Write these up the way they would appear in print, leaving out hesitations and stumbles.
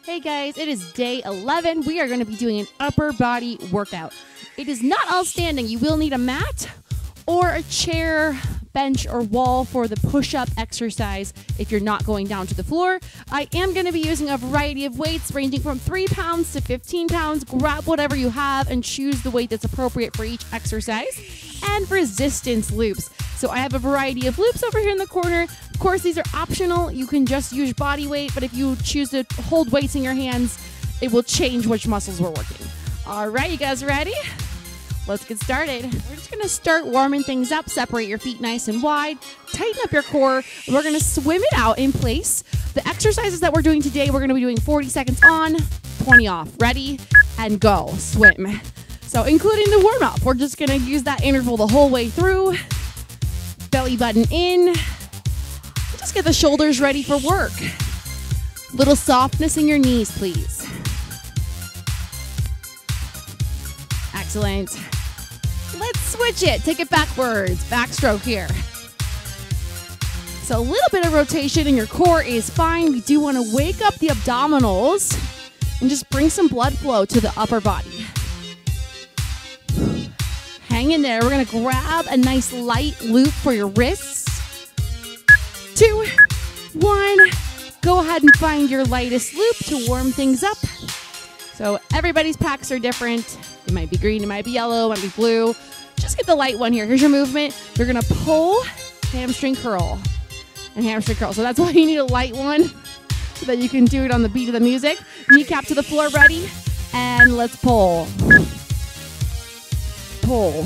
Hey guys, it is day 11. We are going to be doing an upper body workout. It is not all standing. You will need a mat or a chair, bench, or wall for the push-up exercise if you're not going down to the floor. I am going to be using a variety of weights ranging from 3 pounds to 15 pounds. Grab whatever you have and choose the weight that's appropriate for each exercise. And resistance loops. So I have a variety of loops over here in the corner. Of course, these are optional. You can just use body weight, but if you choose to hold weights in your hands, it will change which muscles we're working. All right, you guys ready? Let's get started. We're just gonna start warming things up. Separate your feet nice and wide. Tighten up your core. We're gonna swim it out in place. The exercises that we're doing today, we're gonna be doing 40 seconds on, 20 off. Ready? And go. Swim. So including the warm up, we're just gonna use that interval the whole way through. Belly button in. Just get the shoulders ready for work. Little softness in your knees, please. Excellent. Let's switch it. Take it backwards. Backstroke here. So a little bit of rotation in your core is fine. We do want to wake up the abdominals and just bring some blood flow to the upper body. Hang in there. We're going to grab a nice light loop for your wrists. 2, 1. Go ahead and find your lightest loop to warm things up. So everybody's packs are different. It might be green, it might be yellow, it might be blue. Just get the light one here. Here's your movement. You're going to pull, hamstring curl, and hamstring curl. So that's why you need a light one so that you can do it on the beat of the music. Kneecap to the floor, ready? And let's pull. Pull.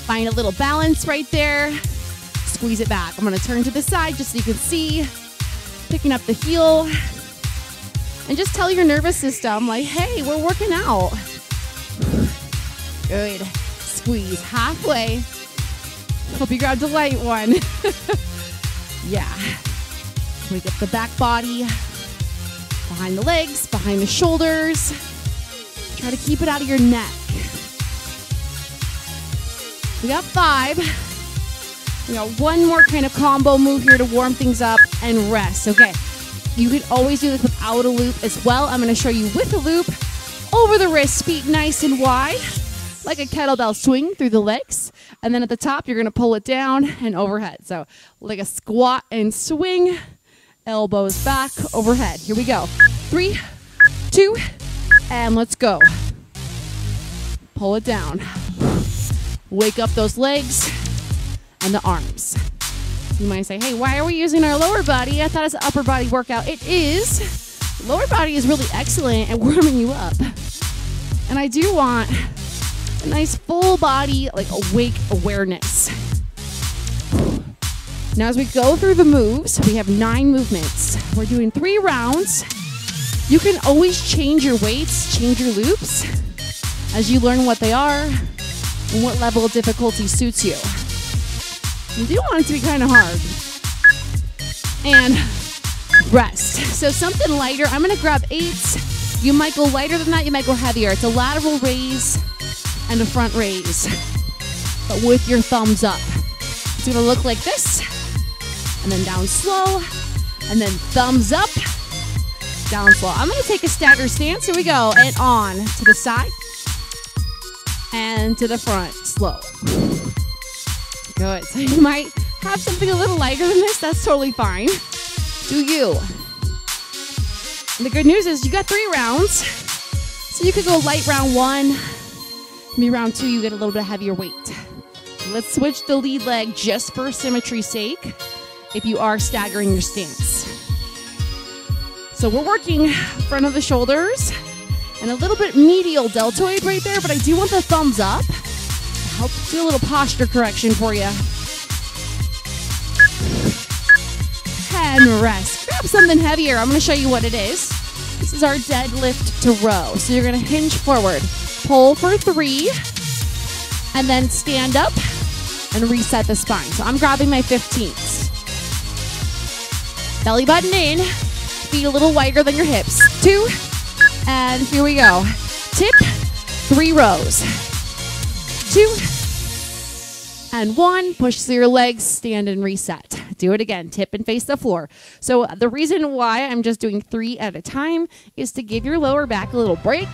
Find a little balance right there. Squeeze it back. I'm going to turn to the side just so you can see. Picking up the heel. And just tell your nervous system, like, hey, we're working out. Good. Squeeze halfway. Hope you grabbed the light one. Yeah. Wake up the back body. Behind the legs, behind the shoulders. Try to keep it out of your neck. We got 5. We got one more kind of combo move here to warm things up and rest. Okay. You can always do this without a loop as well. I'm going to show you with a loop. Over the wrists, feet nice and wide, like a kettlebell swing through the legs. And then at the top, you're going to pull it down and overhead. So like a squat and swing, elbows back, overhead. Here we go. 3, 2, and let's go. Pull it down. Wake up those legs and the arms. You might say, hey, why are we using our lower body? I thought it's an upper body workout. It is. Lower body is really excellent at warming you up. And I do want a nice full body, like awake awareness. Now as we go through the moves, we have 9 movements. We're doing 3 rounds. You can always change your weights, change your loops as you learn what they are and what level of difficulty suits you. You do want it to be kind of hard. And rest. So something lighter. I'm going to grab 8s. You might go lighter than that. You might go heavier. It's a lateral raise and a front raise, but with your thumbs up. It's going to look like this. And then down slow. And then thumbs up. Down slow. I'm going to take a stagger stance. Here we go. And on to the side. And to the front. Slow. Good. So you might have something a little lighter than this. That's totally fine. Do you? And the good news is you got 3 rounds. So you could go light round 1. Maybe round 2, you get a little bit heavier weight. Let's switch the lead leg just for symmetry's sake if you are staggering your stance. So we're working front of the shoulders and a little bit medial deltoid right there, but I do want the thumbs up. Help do a little posture correction for you. And rest. Grab something heavier. I'm going to show you what it is. This is our deadlift to row. So you're going to hinge forward. Pull for 3. And then stand up and reset the spine. So I'm grabbing my 15ths. Belly button in. Feet a little wider than your hips. 2. And here we go. Tip. 3 rows. 2, And 1, push through your legs, stand and reset. Do it again, tip and face the floor. So the reason why I'm just doing 3 at a time is to give your lower back a little break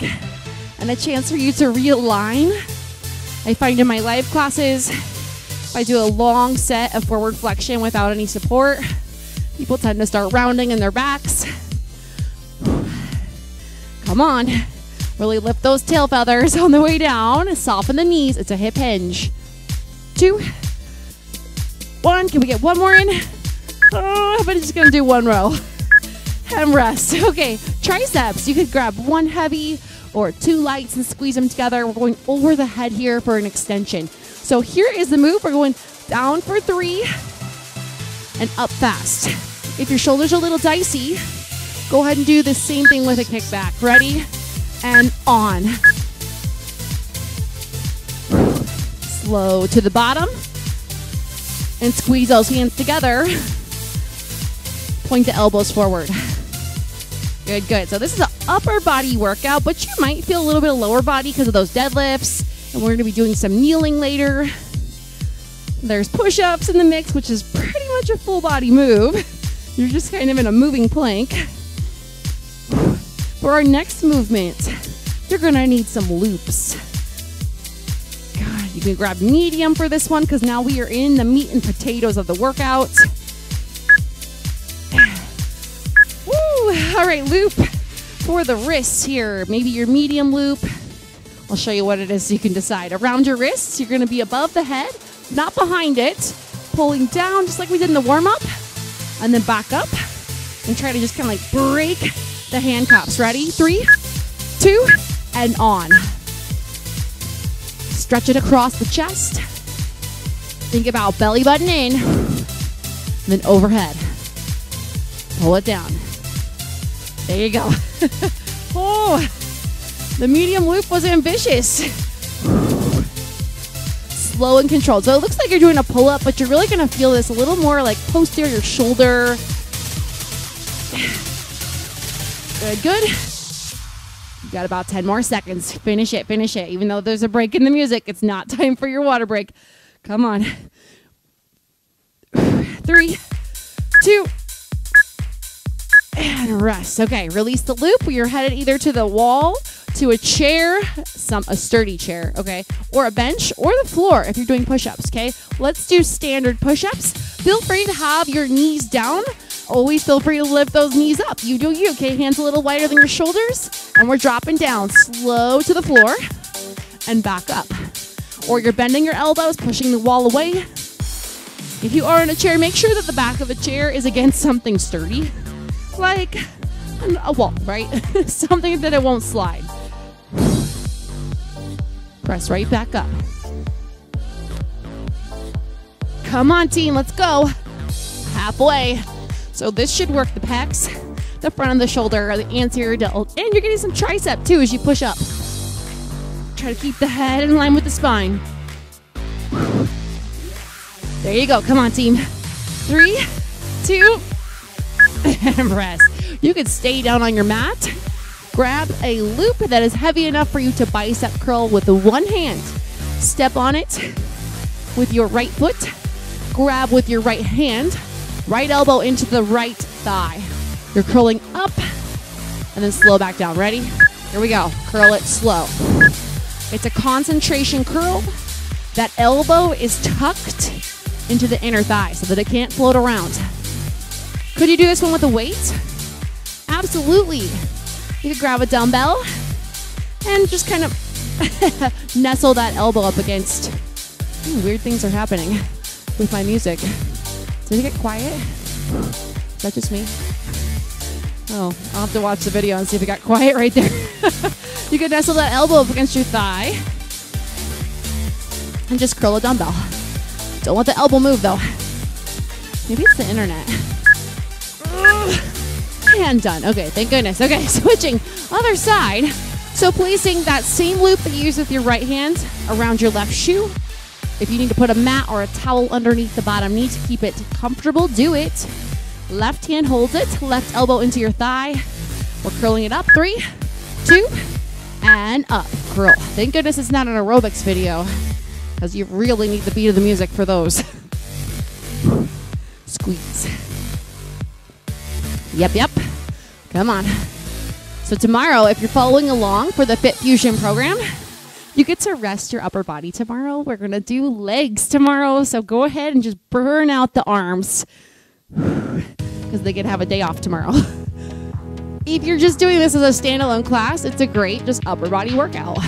and a chance for you to realign. I find in my live classes, if I do a long set of forward flexion without any support, people tend to start rounding in their backs. Come on, really lift those tail feathers on the way down. Soften the knees, it's a hip hinge. 2, 1, can we get 1 more in? Oh, I'm just gonna do 1 row. And rest. Okay, triceps, you could grab 1 heavy or 2 lights and squeeze them together. We're going over the head here for an extension. So here is the move. We're going down for 3 and up fast. If your shoulders are a little dicey, go ahead and do the same thing with a kickback. Ready? And on. Slow to the bottom and squeeze those hands together. Point the elbows forward. Good, good. So this is an upper body workout, but you might feel a little bit of lower body because of those deadlifts. And we're going to be doing some kneeling later. There's push-ups in the mix, which is pretty much a full body move. You're just kind of in a moving plank. For our next movement, you're going to need some loops. God, you can grab medium for this one because now we are in the meat and potatoes of the workout. Woo! All right, loop for the wrists here. Maybe your medium loop. I'll show you what it is so you can decide. Around your wrists, you're going to be above the head, not behind it. Pulling down just like we did in the warm-up. And then back up. And try to just kind of like break the handcuffs. Ready? 3, 2, and on. Stretch it across the chest. Think about belly button in. And then overhead. Pull it down. There you go. Oh, the medium loop was ambitious. Slow and controlled. So it looks like you're doing a pull-up, but you're really going to feel this a little more like posterior shoulder. Good, good. You got about 10 more seconds. Finish it, finish it. Even though there's a break in the music, it's not time for your water break. Come on. 3, 2, and rest. Okay, release the loop. You're headed either to the wall, to a chair, a sturdy chair, okay, or a bench, or the floor if you're doing push-ups, okay? Let's do standard push-ups. Feel free to have your knees down. Always feel free to lift those knees up. You do you, okay? Hands a little wider than your shoulders, and we're dropping down slow to the floor and back up. Or you're bending your elbows, pushing the wall away. If you are in a chair, make sure that the back of the chair is against something sturdy, like a wall, right? Something that it won't slide. Press right back up. Come on, team, let's go. Halfway. So this should work the pecs, the front of the shoulder, the anterior delt, and you're getting some tricep too as you push up. Try to keep the head in line with the spine. There you go. Come on, team. 3, 2, and rest. You could stay down on your mat. Grab a loop that is heavy enough for you to bicep curl with one hand. Step on it with your right foot. Grab with your right hand. Right elbow into the right thigh. You're curling up and then slow back down. Ready? Here we go. Curl it slow. It's a concentration curl. That elbow is tucked into the inner thigh so that it can't float around. Could you do this one with a weight? Absolutely. You could grab a dumbbell and just kind of nestle that elbow up against. Weird things are happening with my music. Did it get quiet? Is that just me? Oh, I'll have to watch the video and see if it got quiet right there. You can nestle that elbow up against your thigh and just curl a dumbbell. Don't let the elbow move though. Maybe it's the internet. And done. Okay, thank goodness. Okay, switching. Other side. So placing that same loop that you use with your right hand around your left shoe. If you need to put a mat or a towel underneath the bottom knee to keep it comfortable, do it. Left hand holds it. Left elbow into your thigh. We're curling it up. 3, 2, and up. Curl. Thank goodness it's not an aerobics video. because you really need the beat of the music for those. Squeeze. Yep. Come on. So tomorrow, if you're following along for the Fit Fusion program, you get to rest your upper body tomorrow. We're going to do legs tomorrow, so go ahead and just burn out the arms because they get to have a day off tomorrow. If you're just doing this as a standalone class, it's a great just upper body workout.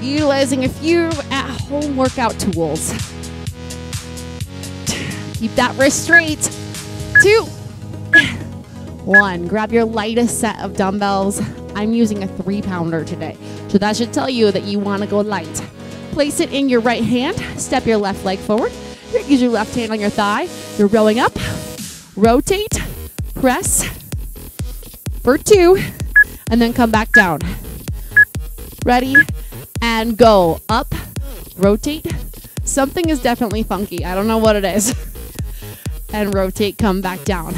Utilizing a few at-home workout tools. Keep that wrist straight. 2, 1. Grab your lightest set of dumbbells. I'm using a 3-pounder today, so that should tell you that you want to go light. Place it in your right hand. Step your left leg forward. Use your left hand on your thigh. You're rowing up. Rotate. Press. For 2. And then come back down. Ready? And go. Up. Rotate. Something is definitely funky. I don't know what it is. And rotate. Come back down.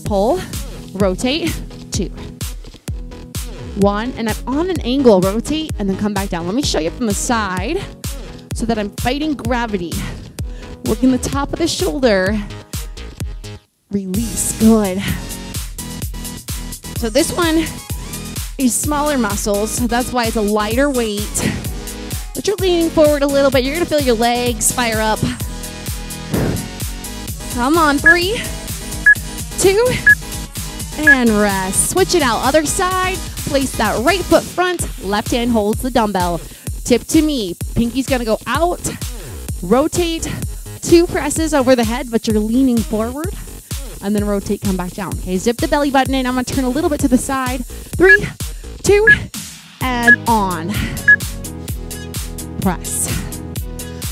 Pull. Rotate. 2. 1, and I'm on an angle. Rotate and then come back down. Let me show you from the side so that I'm fighting gravity. Working the top of the shoulder. Release. Good. So this one is smaller muscles, so that's why it's a lighter weight. But you're leaning forward a little bit. You're going to feel your legs fire up. Come on. 3, 2, and rest. Switch it out. Other side. Place that right foot front. Left hand holds the dumbbell. Tip to me. Pinky's going to go out. Rotate. 2 presses over the head, but you're leaning forward. And then rotate, come back down. Okay, zip the belly button in. I'm going to turn a little bit to the side. 3, 2, and on. Press.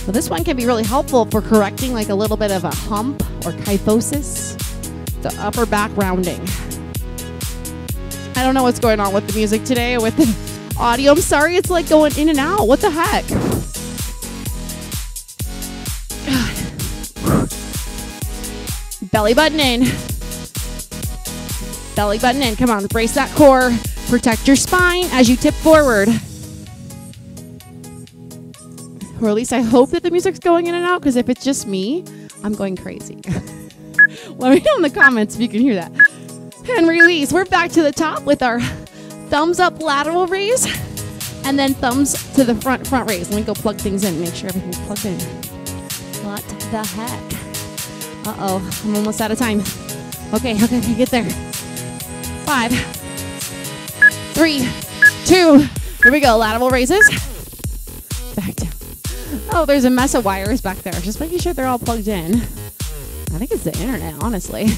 So this one can be really helpful for correcting like a little bit of a hump or kyphosis, the upper back rounding. I don't know what's going on with the music today, with the audio. I'm sorry, it's like going in and out. What the heck? God. Belly button in. Belly button in. Come on, brace that core. Protect your spine as you tip forward. Or at least I hope that the music's going in and out, because if it's just me, I'm going crazy. Let me know in the comments if you can hear that. And release. We're back to the top with our thumbs up lateral raise and then thumbs to the front raise. Let me go plug things in, make sure everything's plugged in. What the heck? Uh-oh, I'm almost out of time. Okay, get there. 5, 3, 2, here we go, lateral raises. Back down. Oh, there's a mess of wires back there. Just making sure they're all plugged in. I think it's the internet, honestly.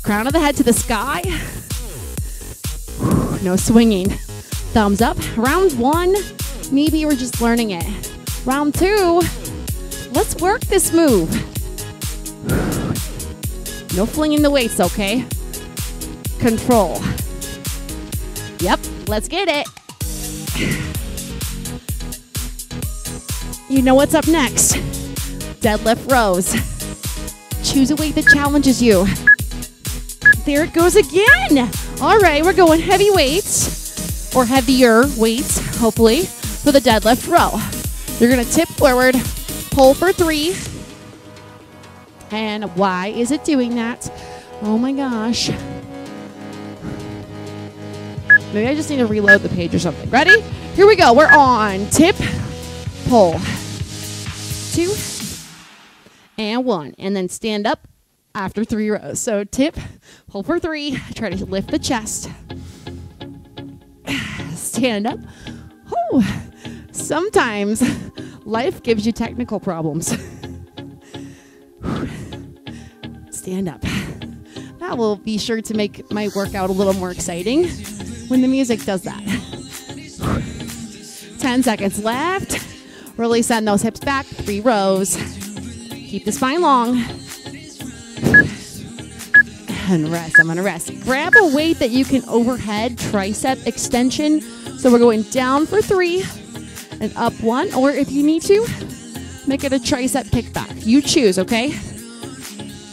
Crown of the head to the sky. No swinging. Thumbs up. Round 1, maybe we're just learning it. Round 2, let's work this move. No flinging the weights, okay? Control. Yep, let's get it. You know what's up next. Deadlift rows. Choose a weight that challenges you. There it goes again. All right, we're going heavy weights, or heavier weights, hopefully, for the deadlift row. You're going to tip forward, pull for 3. And why is it doing that? Oh my gosh. Maybe I just need to reload the page or something. Ready? Here we go. We're on tip, pull. 2, and 1. And then stand up after 3 rows. So tip, pull for 3. Try to lift the chest. Stand up. Oh, sometimes life gives you technical problems. Stand up. That will be sure to make my workout a little more exciting when the music does that. 10 seconds left. Really send those hips back. 3 rows. Keep the spine long. And rest. I'm going to rest. Grab a weight that you can overhead. Tricep extension. So we're going down for 3 and up 1. Or if you need to, make it a tricep kickback. You choose, okay?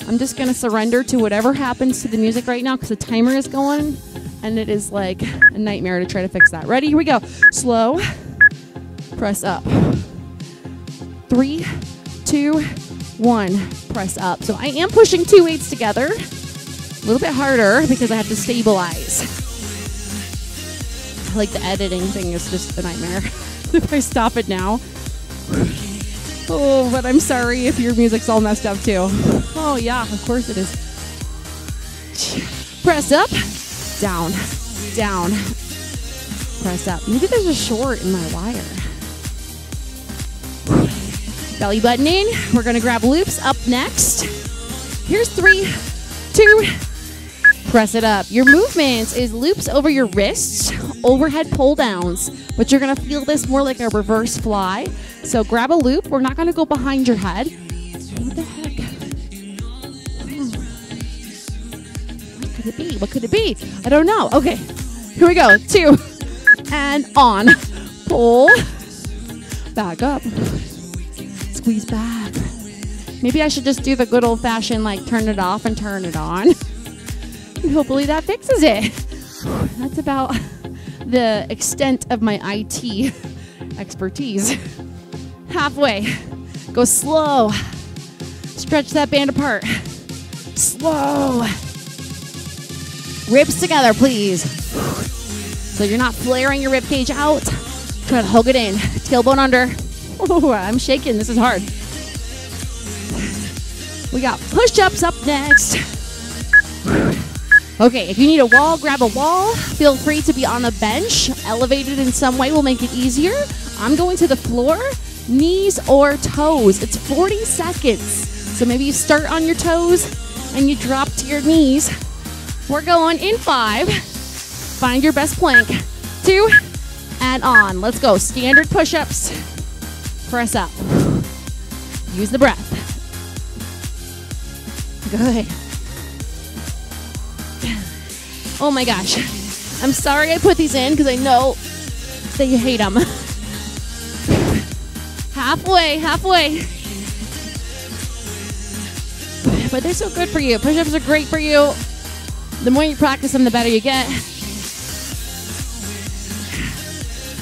I'm just going to surrender to whatever happens to the music right now because the timer is going and it is like a nightmare to try to fix that. Ready? Here we go. Slow. Press up. 3, 2, 1. Press up. So I am pushing 2 weights together. A little bit harder because I have to stabilize. Like the editing thing is just a nightmare. If I stop it now. Oh, but I'm sorry if your music's all messed up too. Oh yeah, of course it is. Press up, down, down. Press up. Maybe there's a short in my wire. Belly button in. We're gonna grab loops up next. Here's 3, 2, press it up. Your movements is loops over your wrists, overhead pull downs, but you're gonna feel this more like a reverse fly. So grab a loop. We're not gonna go behind your head. What the heck? What could it be? What could it be? I don't know. Okay, here we go. 2, and on. Pull. Back up. Squeeze back. Maybe I should just do the good old fashioned like turn it off and turn it on. And hopefully that fixes it. That's about the extent of my IT expertise. Halfway. Go slow. Stretch that band apart. Slow. Ribs together, please. So you're not flaring your rib cage out. Try to hug it in. Tailbone under. Oh, I'm shaking. This is hard. We got push-ups up next. Okay, if you need a wall, grab a wall. Feel free to be on a bench. Elevated in some way will make it easier. I'm going to the floor, knees or toes. It's 40 seconds. So maybe you start on your toes and you drop to your knees. We're going in 5. Find your best plank. 2, and on. Let's go. Standard push-ups. Press up. Use the breath. Good. Oh my gosh. I'm sorry I put these in because I know that you hate them. Halfway. But they're so good for you. Push-ups are great for you. The more you practice them, the better you get.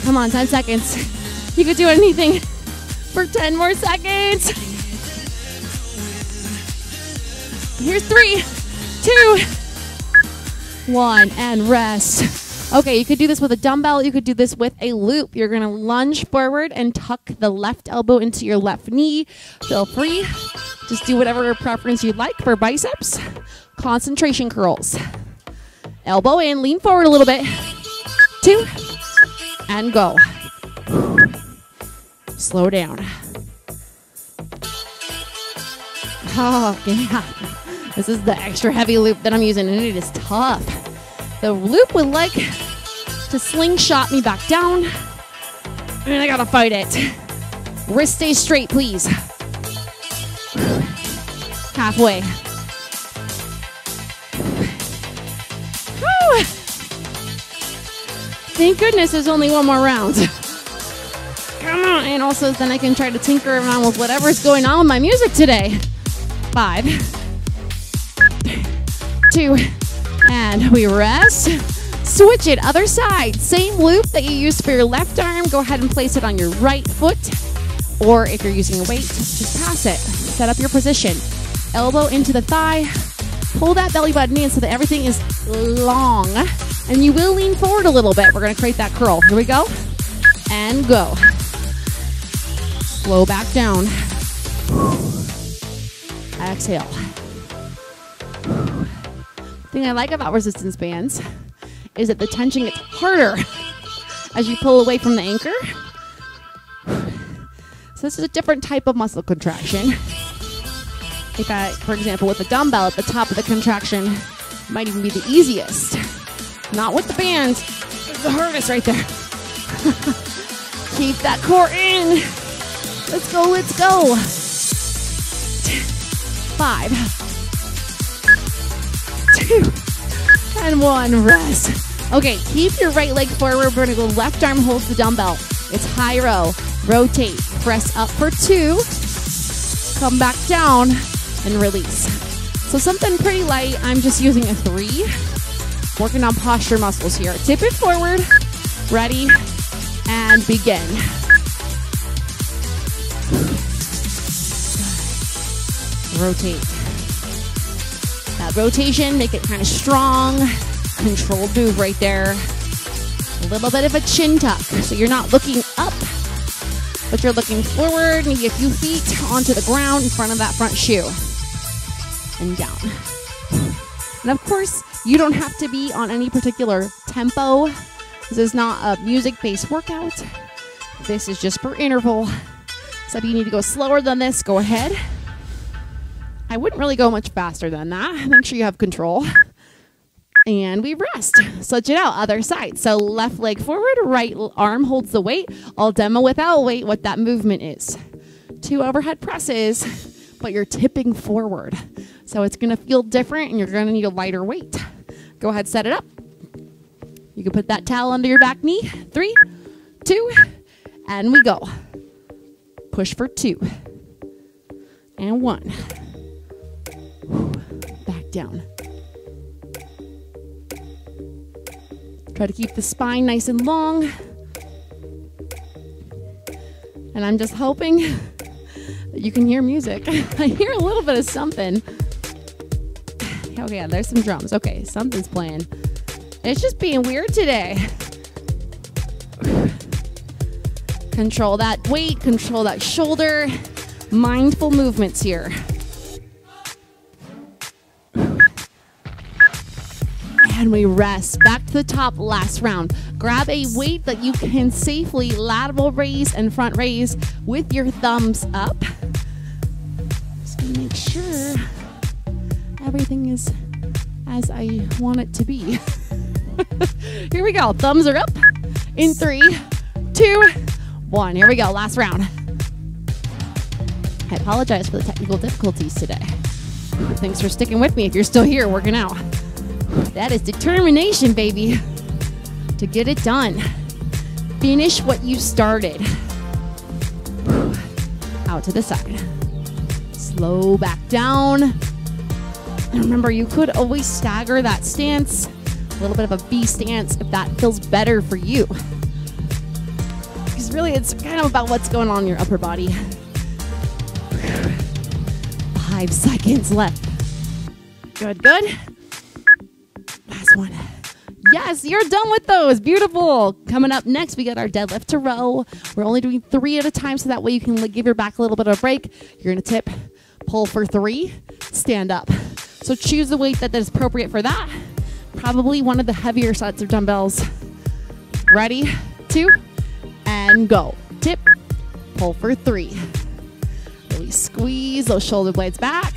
Come on, 10 seconds. You could do anything for 10 more seconds. Here's 3, 2, 1, and rest. Okay, you could do this with a dumbbell. You could do this with a loop. You're gonna lunge forward and tuck the left elbow into your left knee. Feel free. Just do whatever preference you'd like for biceps. Concentration curls. Elbow in, lean forward a little bit. 2, and go. Slow down. Oh, yeah. This is the extra heavy loop that I'm using, and it is tough. The loop would like to slingshot me back down, and I gotta fight it. Wrist stays straight, please. Halfway. Woo! Thank goodness there's only one more round. Come on. And also then I can try to tinker around with whatever's going on with my music today. 5, 2, and we rest. Switch it, other side. Same loop that you used for your left arm. Go ahead and place it on your right foot. Or if you're using a weight, just pass it. Set up your position. Elbow into the thigh. Pull that belly button in so that everything is long. And you will lean forward a little bit. We're going to create that curl. Here we go. And go. Slow back down. Exhale. The thing I like about resistance bands is that the tension gets harder as you pull away from the anchor. So this is a different type of muscle contraction. If I, for example, with a dumbbell at the top of the contraction, might even be the easiest. Not with the bands. It's the hardest right there. Keep that core in. Let's go, let's go. 5, 2, and 1, rest. Okay, keep your right leg forward. We're gonna go left arm holds the dumbbell. It's high row, rotate, press up for 2, come back down, and release. So something pretty light. I'm just using a 3. Working on posture muscles here. Tip it forward, ready, and begin. rotate. That rotation, make it kind of strong, controlled move right there. A little bit of a chin tuck, so you're not looking up, but you're looking forward, maybe a few feet onto the ground in front of that front shoe. And down. And of course, you don't have to be on any particular tempo. This is not a music-based workout. This is just per interval. So if you need to go slower than this, go ahead. I wouldn't really go much faster than that. Make sure you have control. And we rest. Switch it out, other side. So left leg forward, right arm holds the weight. I'll demo without weight what that movement is. 2 overhead presses, but you're tipping forward. So it's gonna feel different and you're gonna need a lighter weight. Go ahead, set it up. You can put that towel under your back knee. 3, 2, and we go. Push for 2. And 1. Back down. Try to keep the spine nice and long. And I'm just hoping that you can hear music. I hear a little bit of something. Okay, yeah, there's some drums. Okay, something's playing. It's just being weird today. Control that weight, control that shoulder. Mindful movements here. And we rest. Back to the top, last round. Grab a weight that you can safely lateral raise and front raise with your thumbs up. Just gonna make sure everything is as I want it to be. Here we go. Thumbs are up in 3, 2, 1. Here we go. Last round. I apologize for the technical difficulties today. Thanks for sticking with me if you're still here working out. That is determination, baby, to get it done. Finish what you started. Out to the side. Slow back down. And remember, you could always stagger that stance. A little bit of a V stance if that feels better for you. Because really, it's kind of about what's going on in your upper body. 5 seconds left. Good, good. Last one. Yes, you're done with those. Beautiful. Coming up next, we got our deadlift to row. We're only doing 3 at a time, so that way you can give your back a little bit of a break. You're going to tip, pull for 3, stand up. So choose the weight that is appropriate for that. Probably one of the heavier sets of dumbbells. Ready, 2, and go. Tip, pull for 3. Really squeeze those shoulder blades back.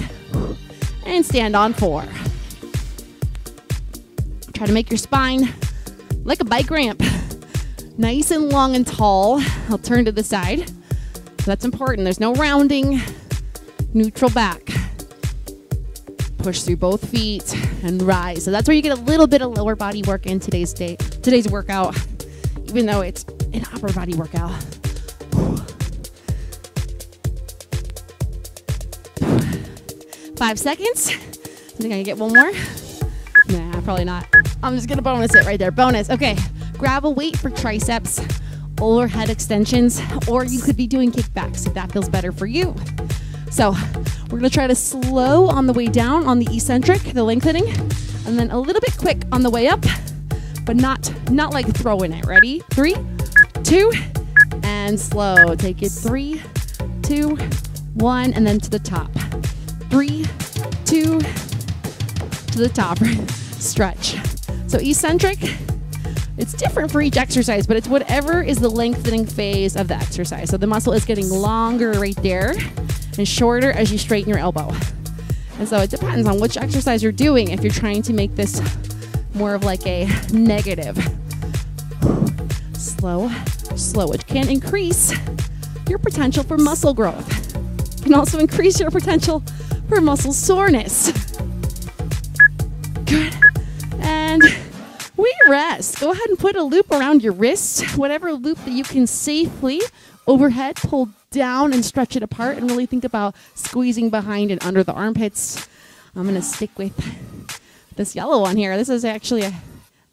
And stand on 4. Try to make your spine like a bike ramp. Nice and long and tall. I'll turn to the side. So that's important. There's no rounding. Neutral back. Push through both feet and rise. So that's where you get a little bit of lower body work in today's workout, even though it's an upper body workout. 5 seconds. I think I can get one more. Nah, probably not. I'm just gonna bonus it right there. Bonus. Okay, grab a weight for triceps, overhead extensions, or you could be doing kickbacks if that feels better for you. So we're gonna try to slow on the way down on the eccentric, the lengthening, and then a little bit quick on the way up, but not like throwing it. Ready? 3, 2, and slow. Take it 3, 2, 1, and then to the top. 3, 2, to the top. Stretch. So eccentric, it's different for each exercise, but it's whatever is the lengthening phase of the exercise. So the muscle is getting longer right there and shorter as you straighten your elbow. And so it depends on which exercise you're doing if you're trying to make this more of like a negative. Slow, slow, which can increase your potential for muscle growth. It can also increase your potential for muscle soreness. Good. And we rest. Go ahead and put a loop around your wrist, whatever loop that you can safely overhead, pull down and stretch it apart, and really think about squeezing behind and under the armpits. I'm going to stick with this yellow one here. This is actually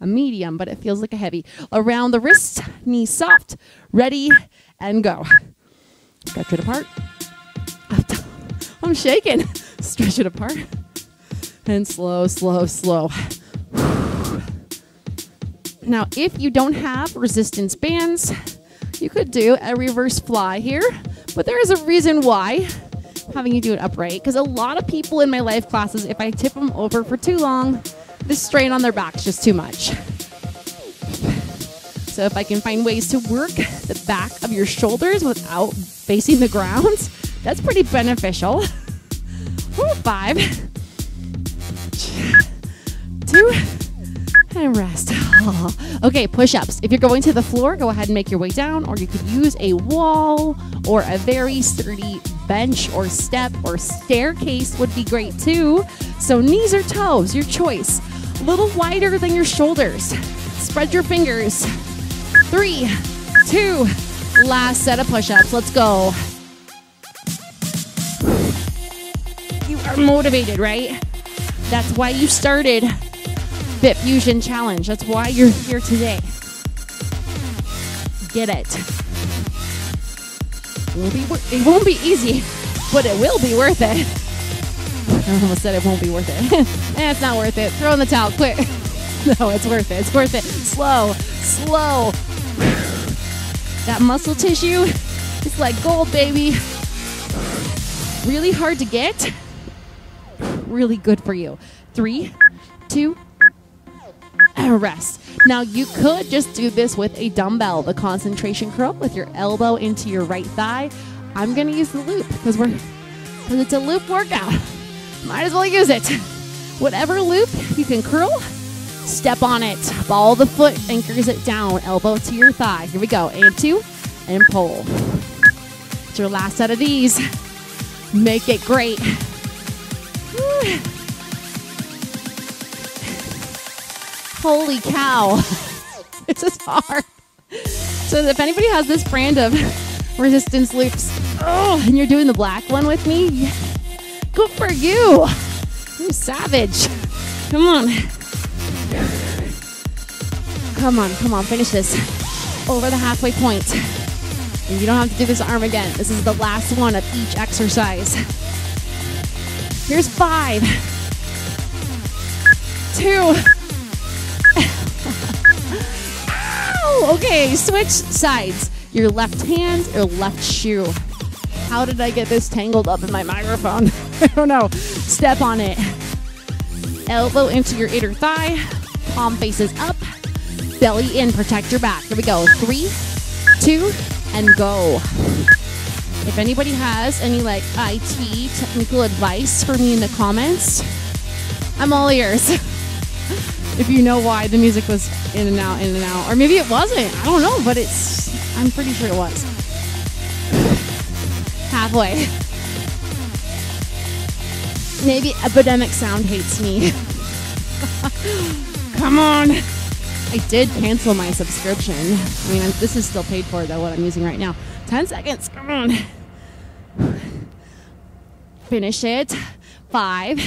a medium, but it feels like a heavy. Around the wrist, knees soft, ready, and go. Stretch it apart. I'm shaking. Stretch it apart. And slow, slow, slow. Now, if you don't have resistance bands, you could do a reverse fly here, but there is a reason why I'm having you do it upright, because a lot of people in my life classes, if I tip them over for too long, the strain on their back is just too much. So if I can find ways to work the back of your shoulders without facing the ground, that's pretty beneficial. 5, 2, and rest. Okay, push-ups. If you're going to the floor, go ahead and make your way down, or you could use a wall or a very sturdy bench or step or staircase would be great too. So knees or toes, your choice. A little wider than your shoulders. Spread your fingers. 3, 2, last set of push-ups. Let's go. You are motivated, right? That's why you started Fit Fusion Challenge. That's why you're here today. Get it. It won't be easy, but it will be worth it. I almost said it won't be worth it. It's not worth it. Throw in the towel, quit. No, it's worth it. It's worth it. Slow, slow. That muscle tissue is like gold, baby. Really hard to get. Really good for you. 3, 2, and rest. Now you could just do this with a dumbbell, the concentration curl with your elbow into your right thigh. I'm gonna use the loop because it's a loop workout. Might as well use it. Whatever loop you can curl, step on it. Ball the foot, anchors it down, elbow to your thigh. Here we go. And 2, and pull. It's your last set of these. Make it great. Holy cow. This is hard. So if anybody has this brand of resistance loops, and you're doing the black one with me, good for you. You're savage. Come on. Come on, come on, finish this. Over the halfway point. And you don't have to do this arm again. This is the last one of each exercise. Here's 5, 2. Ow! Okay, switch sides. Your left hand, your left shoe. How did I get this tangled up in my microphone? I don't know. Step on it. Elbow into your inner thigh. Palm faces up. Belly in, protect your back. Here we go. 3, 2, and go. If anybody has any IT technical advice for me in the comments, I'm all ears. If you know why the music was in and out, or maybe it wasn't. I don't know, but I'm pretty sure it was. Halfway. Maybe Epidemic Sound hates me. Come on. I did cancel my subscription. I mean, this is still paid for, though, what I'm using right now. 10 seconds. Come on. Finish it. 5.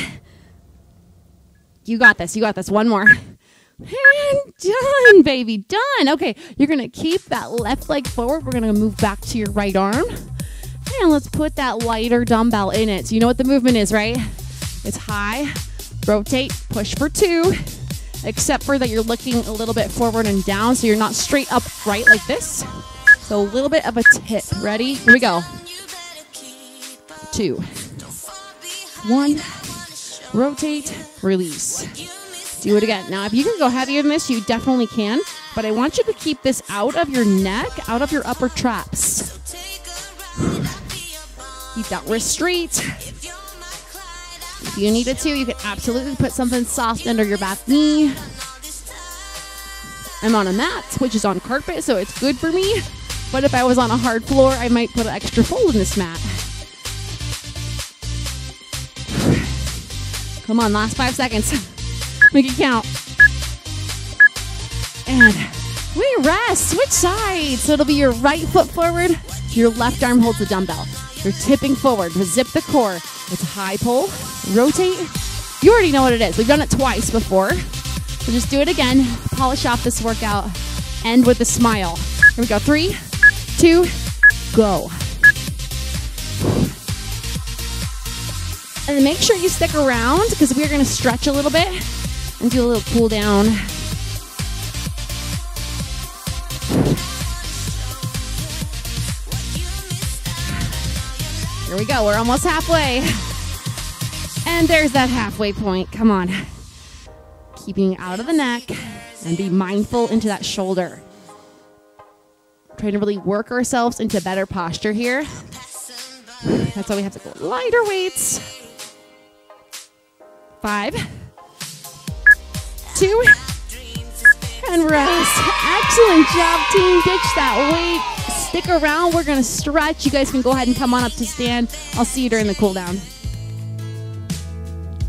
You got this. You got this. One more. And done, baby. Done. Okay. You're going to keep that left leg forward. We're going to move back to your right arm. And let's put that lighter dumbbell in it. So you know what the movement is, right? It's high, rotate, push for 2. Except for that you're looking a little bit forward and down, so you're not straight up right like this. So a little bit of a tip. Ready? Here we go. 2, 1, rotate, release. Do it again. Now, if you can go heavier than this, you definitely can, but I want you to keep this out of your neck, out of your upper traps. Keep that wrist straight. If you needed to, you could absolutely put something soft under your back knee. I'm on a mat, which is on carpet, so it's good for me. But if I was on a hard floor, I might put an extra fold in this mat. Come on, last 5 seconds. Make it count. And we rest. Switch sides. So it'll be your right foot forward. Your left arm holds the dumbbell. You're tipping forward. Zip the core. It's a high pull. Rotate. You already know what it is. We've done it twice before. So just do it again. Polish off this workout. End with a smile. Here we go. 3, 2, go. And then make sure you stick around because we're going to stretch a little bit and do a little cool down. Here we go. We're almost halfway. And there's that halfway point. Come on. Keeping out of the neck and be mindful into that shoulder. Trying to really work ourselves into better posture here. That's why we have to go lighter weights. 5, 2, and rest. Excellent job, team. Ditch that weight. Stick around. We're going to stretch. You guys can go ahead and come on up to stand. I'll see you during the cool down.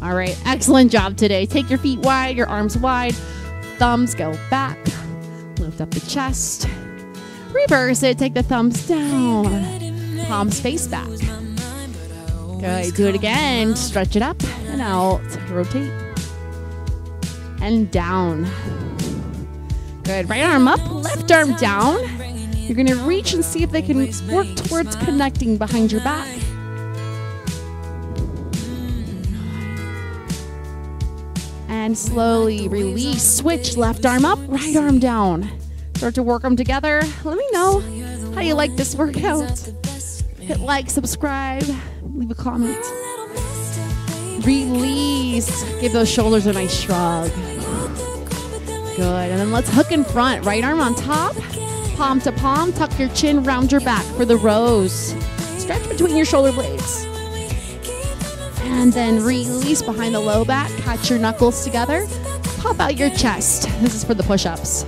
All right. Excellent job today. Take your feet wide, your arms wide. Thumbs go back. Lift up the chest. Reverse it. Take the thumbs down. Palms face back. Good. Do it again. Stretch it up and out. Rotate. And down. Good. Right arm up. Left arm down. You're going to reach and see if they can work towards connecting behind your back. And slowly release. Switch. Left arm up. Right arm down. Start to work them together. Let me know how you like this workout. Hit like, subscribe, leave a comment. Release. Give those shoulders a nice shrug. Good. And then let's hook in front. Right arm on top. Palm to palm. Tuck your chin, round your back for the rows. Stretch between your shoulder blades. And then release behind the low back. Catch your knuckles together. Pop out your chest. This is for the push-ups.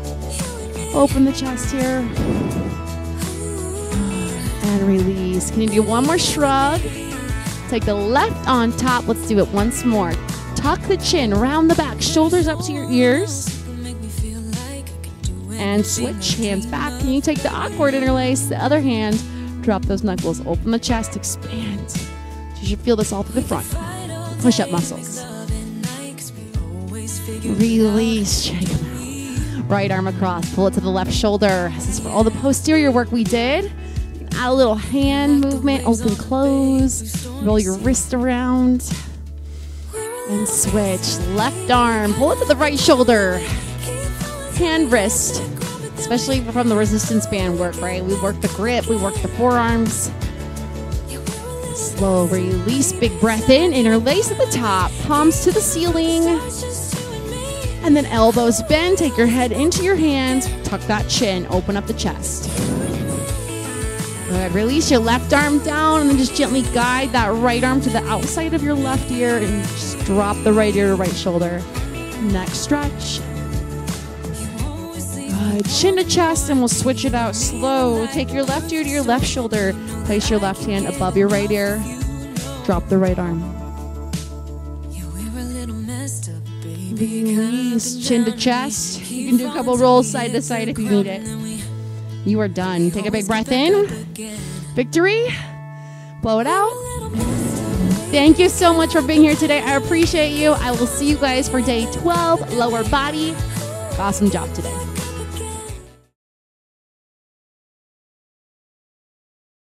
Open the chest here. And release. Can you do one more shrug? Take the left on top. Let's do it once more. Tuck the chin, round the back, shoulders up to your ears. And switch, hands back. Can you take the awkward interlace? The other hand, drop those knuckles. Open the chest, expand. You should feel this all through the front. Push-up muscles. Release, shake them out. Right arm across, pull it to the left shoulder. This is for all the posterior work we did. Add a little hand movement, open, close. Roll your wrist around. And switch. Left arm, pull it to the right shoulder. Hand, wrist. Especially from the resistance band work, right? We work the grip, we work the forearms. Slow release, big breath in, interlace at the top. Palms to the ceiling. And then elbows bend, take your head into your hands. Tuck that chin, open up the chest. Good. Release your left arm down and then just gently guide that right arm to the outside of your left ear and just drop the right ear to right shoulder. Next stretch. Good. Chin to chest and we'll switch it out slow. Take your left ear to your left shoulder. Place your left hand above your right ear. Drop the right arm. Release. Chin to chest. You can do a couple rolls side to side if you need it. You are done. Take a big breath in. Victory. Blow it out. Thank you so much for being here today. I appreciate you. I will see you guys for day 12, lower body. Awesome job today.